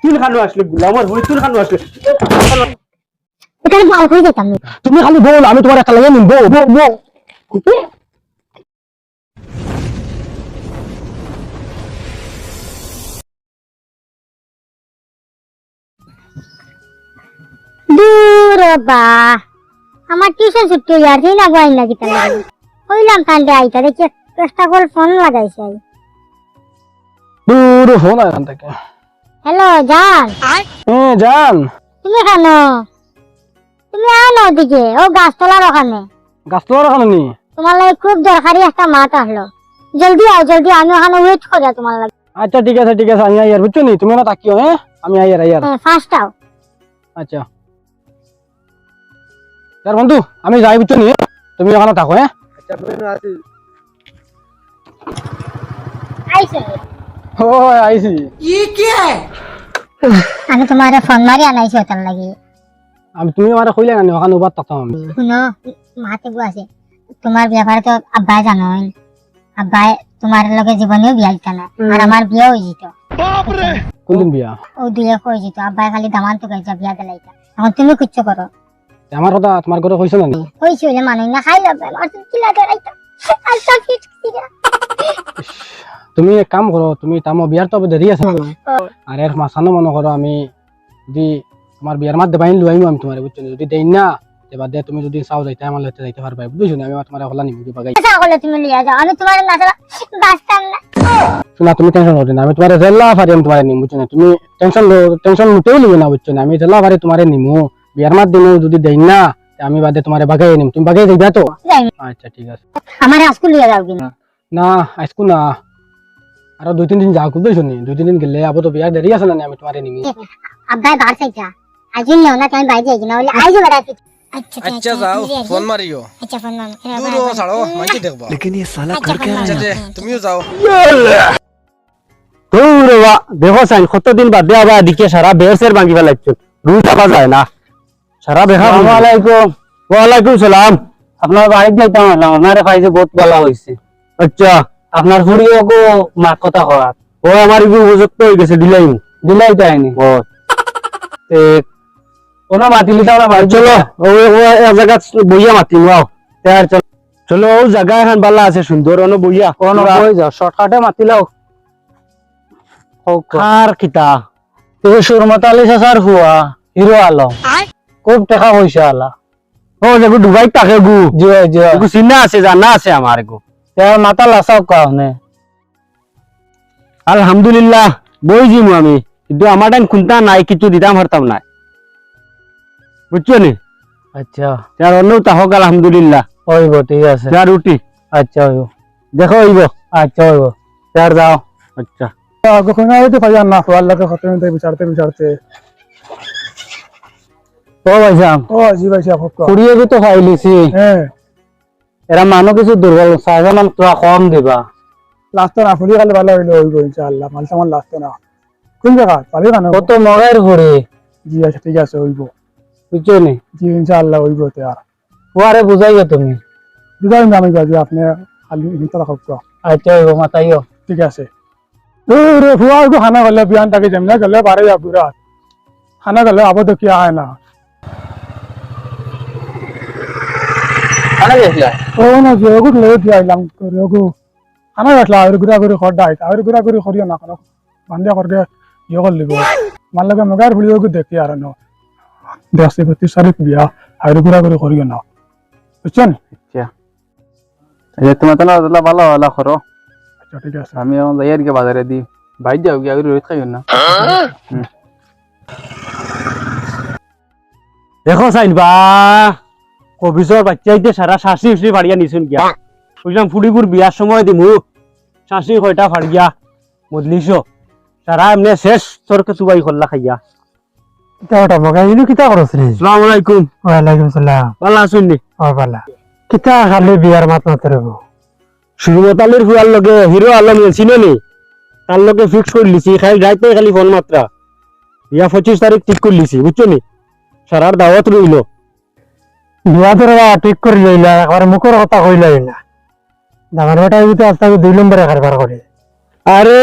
তুই খানো আসলে গুলা আমার হই তুই খানো আসলে এখানে বাল হয়ে যেতাম তুমি খালি বল আমি তোমার একটা লাগে নিব বল বল দূর বা আমার টিউশন ছুটি হয়ে আর দিন আগে আইন লাগি তাহলে হইলাম কান্দে আইতা দেখি চেষ্টা করে ফোন লাগাইছে আই দূর ফোন এখান থেকে হ্যালো জান জান তুমি খানো তুমি আনো ওদিকে ও গাছতলার ওখানে গাছতলার ওখানে নি তোমার লাগে খুব দরকারি একটা মাত আসলো জলদি আও জলদি আমি ওখানে ওয়েট করি তোমার লাগে আচ্ছা ঠিক আছে আমি আইয়ার বুঝছো নি তুমি না তাকিও হ্যাঁ আমি আইয়ার ফার্স্ট আও আচ্ছা यार বন্ধু আমি যাই বুঝছো নি তুমি ওখানে থাকো হ্যাঁ আচ্ছা তুমি আছি আইছে ও আইছি আমি তোমারে ফোন মারি আনাইছি ওটার লাগি আমি তুমি আমারে কইলে না ওখানে উবার থাকতাম আমি শুনো মাতে গো আছে তোমার ব্যাপারে তো আব্বাই জানোই আব্বাই তোমার লগে জীবনেও বিয়া দিত না আর আমার বিয়ে হয়ে যেত কোনদিন বিয়া ও দুয়ে হয়ে যেত আব্বাই খালি দামান তো গাইছা বিয়া দিলাইতা এখন তুমি কিচ্ছু করো আমার কথা তোমার ঘরে কইছ না কইছি হইলে মানুষ না খাইল আর কিলা দেরাইতা আচ্ছা ফিট কিরা তুমি এক কাম করো তুমি তামো বিয়ার তো দেরি আছে আর এর মাসানো মনে করো আমি যদি তোমার বিয়ার মাঝে বাইন লুয়াইমু আমি তোমার বুঝছো যদি দেই না এবার দে তুমি যদি চাও যাইতে আমার লইতে যাইতে পারবে বুঝছো না আমি তোমার হলা নিমু দিবা গাই আচ্ছা হলে তুমি লিয়া যাও আমি তোমার না চলা বাস্তাম না শোনা তুমি টেনশন করো না আমি তোমার জেলা ফারি আমি তোমার নিমু বুঝছো না তুমি টেনশন মুটেও লিবে না বুঝছো না আমি জেলা ফারি তোমার নিমু বিয়ার মাঝে দিমু যদি দেই না আমি বাদে তোমার বাগাই নিম তুমি বাগাই যাইবা তো আচ্ছা ঠিক আছে আমার স্কুল লিয়া যাও কিনা না আজকু না আর 2-3 দিন যাও খুব শুনি 2-3 দিন গেলে আবো তো বিয়ার দেরি আছে না আমি তোমারে নিমু আব্বাই বার চাইতা আজই নিও না তুমি বাইরে যাই কিনা হলে আইজো বেটা अच्छा जाओ फोन मारियो अच्छा फोन मान दूर हो साड़ो मैं की देखबा लेकिन ये साला कर क्या रहा अच्छा है दे तुमियो जाओ ওরে বাবা দেখো সাইন কতদিন বাদ দিয়ে আবার দিকে সারা বেরসের ভাঙি ফেলাইছো রুজ পাওয়া যায় না সারা বেখা আসসালামু আলাইকুম ওয়া আলাইকুম সালাম আপনার বাড়ি যাইতাম আমার ফাইজে বহুত ভালো হইছে আচ্ছা আপনার ফুড়িও কো মার কথা করা ও আমার ইগু উপযুক্ত হই গেছে দিলাই তাইনি ও তে কোন মাতিলি তাওরা ভাই চলো ও এক জায়গা বইয়া মাতি নাও তার চলো ও জায়গা এখন ভালো আছে সুন্দর অন বইয়া কোন কই যাও শর্টকাটে মাতিলাও কার কিতা এই সুরমত আলী সাসার হুয়া হিরো আলম খুব টাকা পয়সা আলা ও দেখো দুবাই টাকা গু জি জি গু সিনা আছে জানা আছে আমার গু তার মাথা লাসাও কানে আলহামদুলিল্লাহ বই জিমু আমি কিন্তু আমার টাইম কুনতা নাই কিছু দিতাম পারতাম না বুঝছো নি আচ্ছা তার অন্য তাহক আলহামদুলিল্লাহ হইব ঠিক আছে তার রুটি আচ্ছা হইব দেখো হইব আচ্ছা হইব তার যাও আচ্ছা কখন আইতে পারি না আল্লাহকে খতম দিয়ে বিচারতে ও ভাইসাম ও জি ভাই সাহেব কুড়িয়ে তো ফাইলিছি হ্যাঁ এরা মানুষ কিছু দুর্বল সাইজন তোরা কম দিবা লাস্ট না ফুলি গেলে ভালো হইলো হইব ইনশাআল্লাহ মাল সামান লাস্ট না কোন জায়গা পারি না কত মগাইর ঘুরে জি আচ্ছা ঠিক আছে হইব বুঝছো নি জি ইনশাআল্লাহ হইব তে আর ওয়ারে বুঝাইও তুমি বুঝাই না আমি বাজি আপনি খালি হিন্তা রাখো আচ্ছা হইব মাতাইও ঠিক আছে রে ফুয়া को खाना गले बियान तक जमना गले बारे या पूरा खाना गले अब तो क्या है ना আরে দেখলা ও না যে ওগু ले दिया लम को खाना गसला और गुरा गुरी खड्डा है और गुरा गुरी खरियो ना करो बंदे करके ये कर लिबो मान लगे मगर भिडियो को देखी यार नो 10 से 32 तारीख बिया और गुरा गुरी खरियो ना বুঝছেন আচ্ছা এই তোমার তো না ভালো ভালো করো আচ্ছা ঠিক আছে আমি এখন যাই আর কি বাজারে দি বাইর যাও কি আগে রোজ খাইও না দেখো সাইন বা কবিসর বাচ্চাইতে সারা শাসি উসি ফাড়িয়া নিছুন গিয়া বুঝলাম ফুড়িপুর বিয়ার সময় দিমু শাসি কয়টা ফাড়িয়া বদলিছো সারা এমনি শেষ তোরকে তুবাই করলা খাইয়া কিতা মগাইলু কিতা করছ রে আসসালামু আলাইকুম ওয়া আলাইকুম সালাম ভালো আছেন নি ও বালা কিতা খালি বিয়ার মাত না তরবো সুরমতালির ফুয়ার লগে হিরো আলম চিনো নি তার লগে ফিক্স করে লিছি খালি রাইতে খালি ফোন মাত্রা ইয়া 25 তারিখ ঠিক করে লিছি বুঝছো নি সারার দাওয়াত রইল বিয়া ধরবা ঠিক করে লইলা একবার মুখের কথা কইলাই না দামার বেটা যদি আজ তাকে 2 নম্বরে কারবার করে আরে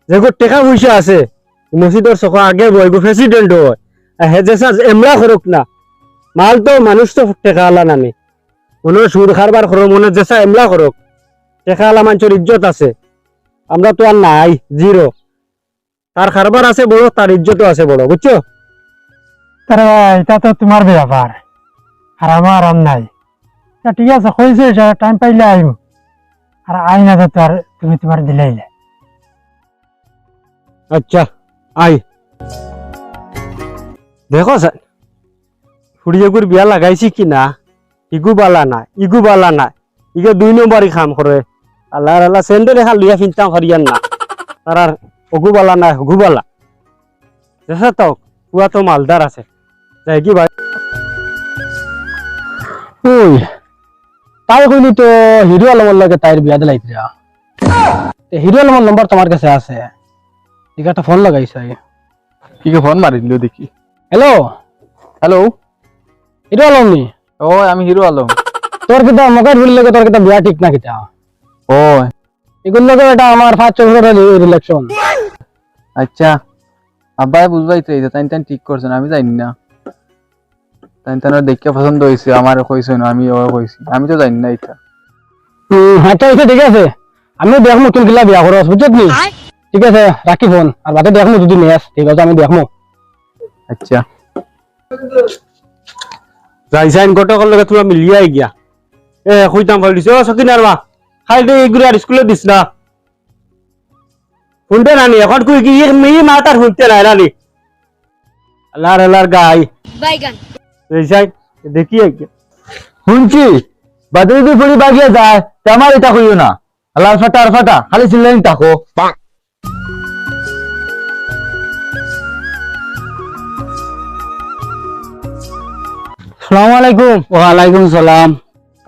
যেগো টাকা পয়সা আছে মসজিদের চক আগে বই গো প্রেসিডেন্ট হয় হে যেসা এমরা করুক না মাল তো মানুষ তো টেকা আলা নানি মনে সুদ খারবার করো মনে যেসা এমলা করুক টেকা আলা মানুষের ইজ্জত আছে আমরা তো আর নাই জিরো তার খারবার আছে বড় তার ইজ্জতও আছে বড় বুঝছো তারে ভাই এটা তো তোমার ব্যাপার আর আমার আর নাই তা ঠিক আছে হয়েছে টাইম পাইলে আইব আর আই না তো আর তুমি তোমার দিলাইলে আচ্ছা আই দেখো স্যার ফুড়িয়েগুর বিয়া লাগাইছি কি না ইগু বালা না ইগু বালা না ইগে 2 নম্বরই কাম করে আল্লাহ আল্লাহ সেন্ডে রেখা লইয়া ফিনতাম হরিয়ান না তার আর অগু বালা না হগু বালা দেখো তো পুয়া তো মালদার আছে যাই কি ভাই ওই তাই কইলি তো হিরো আলমের লগে তাইর বিয়া দিলাইতরা হিরো আলমের নম্বর তোমার কাছে আছে ঠিক একটা ফোন লাগাইছে কি ফোন মারি দিল দেখি। হ্যালো হ্যালো, হিরো আলম নি ও আমি হিরো আলম। তোর কিতা মকাই ভুল লাগে তোর কিতা বিয়া ঠিক না কিতা ও এগুলো লগে এটা আমার 5-6 বছরের রিলেশন আচ্ছা, আব্বাই বুঝবাই তো এটা তাই ঠিক করছেন, আমি জানি না। তাই তার দেখে পছন্দ হয়েছে, আমার কইছে না, আমি ও কইছি, আমি তো জানি না এটা। আচ্ছা আচ্ছা ঠিক আছে, আমি দেখমু তুমি কিলা বিয়া করছ বুঝছত নি। ঠিক আছে রাখি ফোন, আর বাদে দেখমু যদি নেস ঠিক আছে আমি দেখমু। আচ্ছা যাই সাইন গটকর লগে তোমরা মিলিয়াই গিয়া কইতাম বলিস ও সকিনার মা খাই দে এগুলো আর স্কুলে দিস না শুনতে নানি এখন কই কি মেয়ে মাতার শুনতে নাই নানি আল্লাহর আল্লাহর গাই বাইগান এই সাইন দেখি শুনছি বাদে যদি ফুড়ি বাগিয়ে যায় তে আমার এটা কইও না। আল্লাহ ফাটা আর ফাটা খালি চিল্লানি থাকো। আসসালামু আলাইকুম। ওয়ালাইকুম সালাম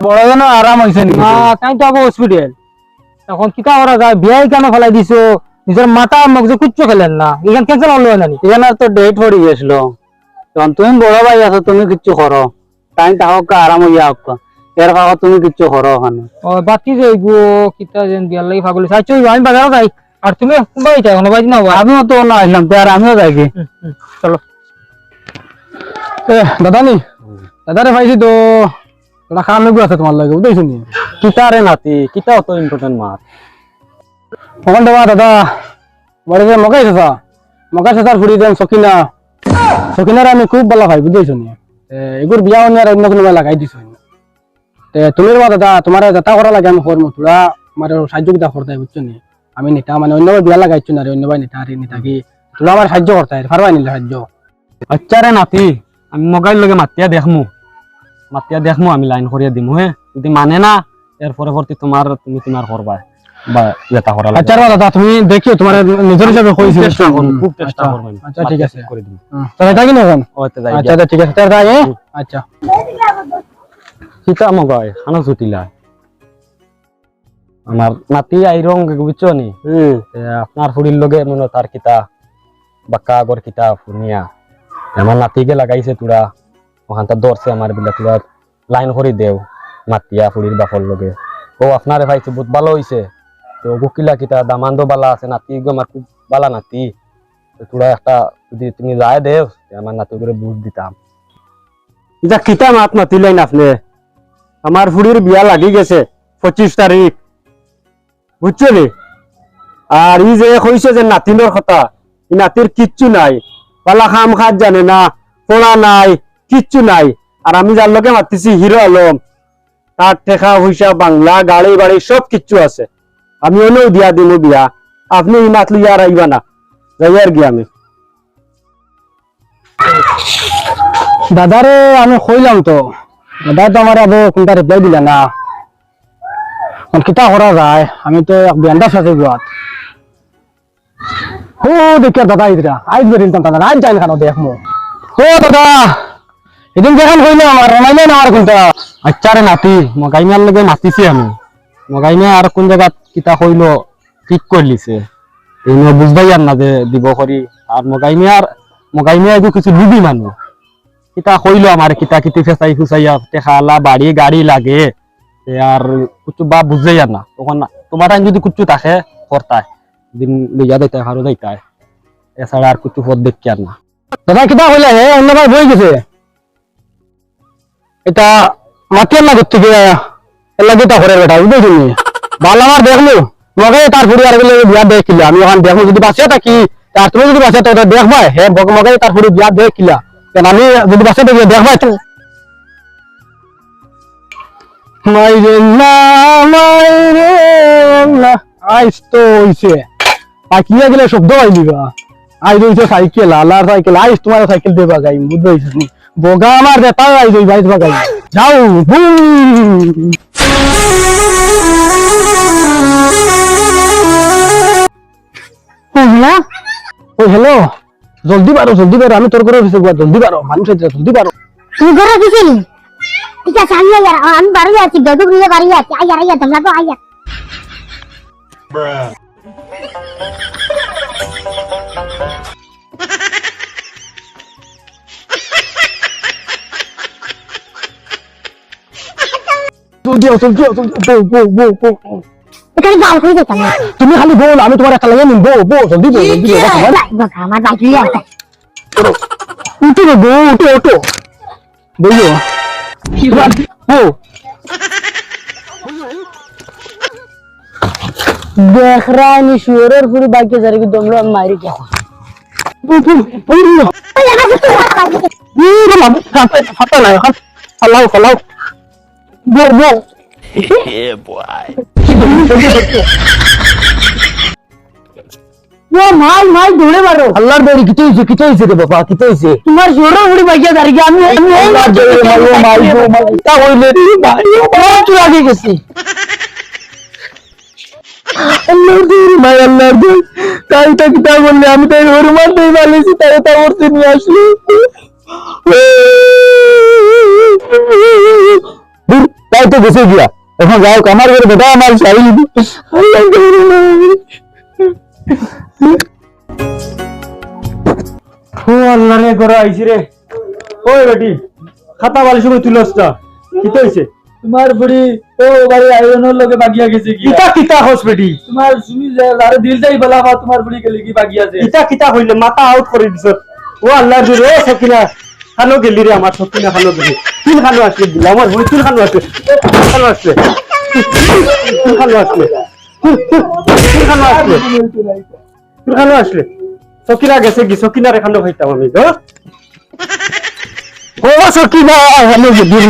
বড় যেন আরাম হয়েছে নি? তাই তো আবো হসপিটাল এখন কিতা করা যায়, বিয়াই কেন ফেলাই দিছো, নিজের মাথা মগজে কুচ্চো খেলেন না, এখান ক্যান্সেল হলো নানি। এখানে তো ডেট পড়ে গেছিল তখন তুমি বড় ভাই আছো তুমি কিচ্ছু করো তাই তাহক আরাম হইয়া হোক এর কাকা তুমি কিচ্ছু করো ওখানে ও বাতি যে গো কিতা যেন বিয়ার লাগি পাগল আচ্ছা আমি বাজারে যাই, আর তুমি কোনবাই যাও কোনো বাজি না আমিও তো না আসলাম তো আর আমিও যাই কি চলো। দাদা নি দাদারে ভাইছি তো ওটা খাওয়ার লোক আছে তোমার লাগে বুঝতেছো নি। কিতা রে নাতি কিতা অত ইম্পর্টেন্ট মাত ওখান দেবা দাদা বাড়িতে মকাই চাষা মকাই চাষার ফুড়ি দেন সকিনা সকিনার আমি খুব ভালো ভাই বুঝতেছো নি। এগুর বিয়া অন্য আর অন্য কোনো লাগাই দিছো তুমি বা দাদা তোমার যাতা করা লাগে আমি করবো তোরা আমার সাহায্য কিতা করতে বুঝছো নি। আমি নেতা মানে অন্য বিয়া লাগাইছো না রে অন্য ভাই নেতা রে নেতা কি তোরা আমার সাহায্য করতে পারবাই নিলে সাহায্য। আচ্ছা রে নাতি আমি মোবাইল লগে মাতিয়া দেখমু আমি লাইন করিয়া দিমু হে যদি মানে না এর পরে পরবর্তী তুমি তোমার করবা বা যেটা করা আচ্ছা রে দাদা তুমি দেখিও তোমার নিজের হিসাবে কইছি চেষ্টা করব খুব চেষ্টা করব আচ্ছা ঠিক আছে করে দিমু তাহলে তাই না এখন ওতে যাই আচ্ছা আচ্ছা ঠিক আছে তার যাই আচ্ছা কিতা মগাই খানা ছুটিলা আমার নাতি আইরং বুঝছো নি আপনার ফুড়ির লগে মনে তার কিতা বাক্কা আগর কিতা ফুনিয়া আমার নাতিকে লাগাইছে তোরা ওখানটা ধরছে আমার বিলা তোরা লাইন করে দেও মাতিয়া ফুড়ির বাপর লগে ও আপনারে ভাইছে বহুত ভালো হইছে তো গুকিলা কিতা দামান্দ বালা আছে নাতি গো আমার খুব বালা নাতি তোরা একটা যদি তুমি যায় দেও আমার নাতি করে বুঝ দিতাম এটা কিতা মাত মাতিলেন আপনি আমার ফুড়ির বিয়া লাগি গেছে 25 তারিখ বুঝছো নি আর ই যে কইছে যে নাতিনোর কথা ই নাতির কিচ্ছু নাই পালা খাম খাত জানে না পড়া নাই কিচ্ছু নাই আর আমি যার লোকে মাতিছি হিরো আলম তার টেকা পয়সা বাংলা গাড়ি বাড়ি সব কিচ্ছু আছে আমি অনেও দিয়া দিমু বিয়া আপনি ই মাত লইয়া আর আইবা না যাই আর কি আমি দাদারে আমি কইলাম তো দাদা তো আমার আবো কোনটা রিপ্লাই দিলা না কিতা করা যায়, আমি তো এক বিয়ান্ডা সাথে গুয়াত ও দেখে দাদা ইদরা আইজ বেরিলতাম দাদা আইজ যাই খানো দেখমু ও দাদা এদিন যেখান কইলে আমার রমাইলে না আর কোনটা। আচ্ছা রে নাতি মগাইমার লগে মাতিছি আমি মগাইমে আর কোন জায়গা কিতা কইলো ঠিক করলিছে এই বুঝবাই আর না যে দিব করি আর মগাইমে আগে কিছু লুবি মানুষ কিতা কইলো আমার কিতা কিতি ফেসাই ফুসাইয়া টেকালা বাড়ি গাড়ি লাগে আর কিছু বা বুঝে আর না তখন তোমার যদি কিছু থাকে করতায় দিন লইয়া দিতে হারো দিতায় এছাড়া আর কিছু পথ দেখি আর না। দাদা কিতা হইলে হে অন্য ভাই বই গেছে এটা মাতিয়ার না করতে গিয়ে এলা যেটা ঘরের বেটা বুঝেছি ভালো আমার দেখলো মগে তার ফুড়ি আর গেলে বিয়া দেখিলা আমি ওখানে দেখবো যদি বাঁচিয়ে থাকি আর তুমি যদি বাঁচিয়ে থাকো দেখবা হে মগে তার ফুড়ি বিয়া দেখিলা কেন আমি যদি বাঁচিয়ে থাকি দেখবা তো মাইরে না মাইরে না আইস তো হইছে পাকিয়া গেলে শব্দ আইলিবা আই রইছে সাইকেল আলার সাইকেল আইস তোমার সাইকেল দেবা যাই বুঝবাইছিস নি বগা আমার দেতা আই রই বাইস বাগাই যাও বুম হ্যালো ও হ্যালো জলদি বারো আমি তোর করে অফিসে গিয়ে জলদি বারো মানুষ আছে জলদি বারো তুমি ঘরে দিছিলি ঠিক আছে আমি বাড়ি আছি গদুক নিয়ে বাড়ি আছি আইয়া তোমরা তো আইয়া জলদি বো এখানে বাল হয়ে যেতাম না তুমি খালি বল আমি তোমার একটা লাগে নিব বো জলদি বো আমার বাকি আছে উঠো বো উঠো বইও বো देख रहा है निशोर और पूरी बाकी सारे की दम लो मारी क्या ফাটা নাই ফালাও বো वो माल ढूंढे मारो আল্লাহর বাড়ি কিতে হইছে রে বাবা কিতে হইছে तुम्हारे जोर पूरी बाकी सारे की আমি আল্লাহর বাড়ি মাল তা হইলে রে ভাই तू आगे कैसे আল্লাহর বাড়ি তাই তা কিতা বললে আমি তাই ওর মার দেই বলেছি তাই তা ওরতে নিয়ে আসলি দূর তাই তো গেছে গিয়া এখন যাও আমার ঘরে বেটা আমার শাড়ি ও আল্লাহ রে ঘরে আইছি রে ওই বেটি খাতা বালিশ করে তুলছটা কি হইছে তোমার বুড়ি ও বাড়ি আয়োজনের লোকে বাগিয়া গেছে কি কিতা হোস বেটি তোমার শুনি আরে দিল যাই বলা বা তোমার বুড়ি গেলি কি বাগিয়া আছে কিতা হইলে মাথা আউট করে দিছ ও আল্লাহ রে ও সকিনা খানো গেলি রে আমার সকিনা খানো গেলি তিন খানো আসলে দিল আমার বই তিন খানো আসলে সকিনা গেছে কি সকিনা রে খানো খাইতাম আমি তো ও সকিনা খানো গেলি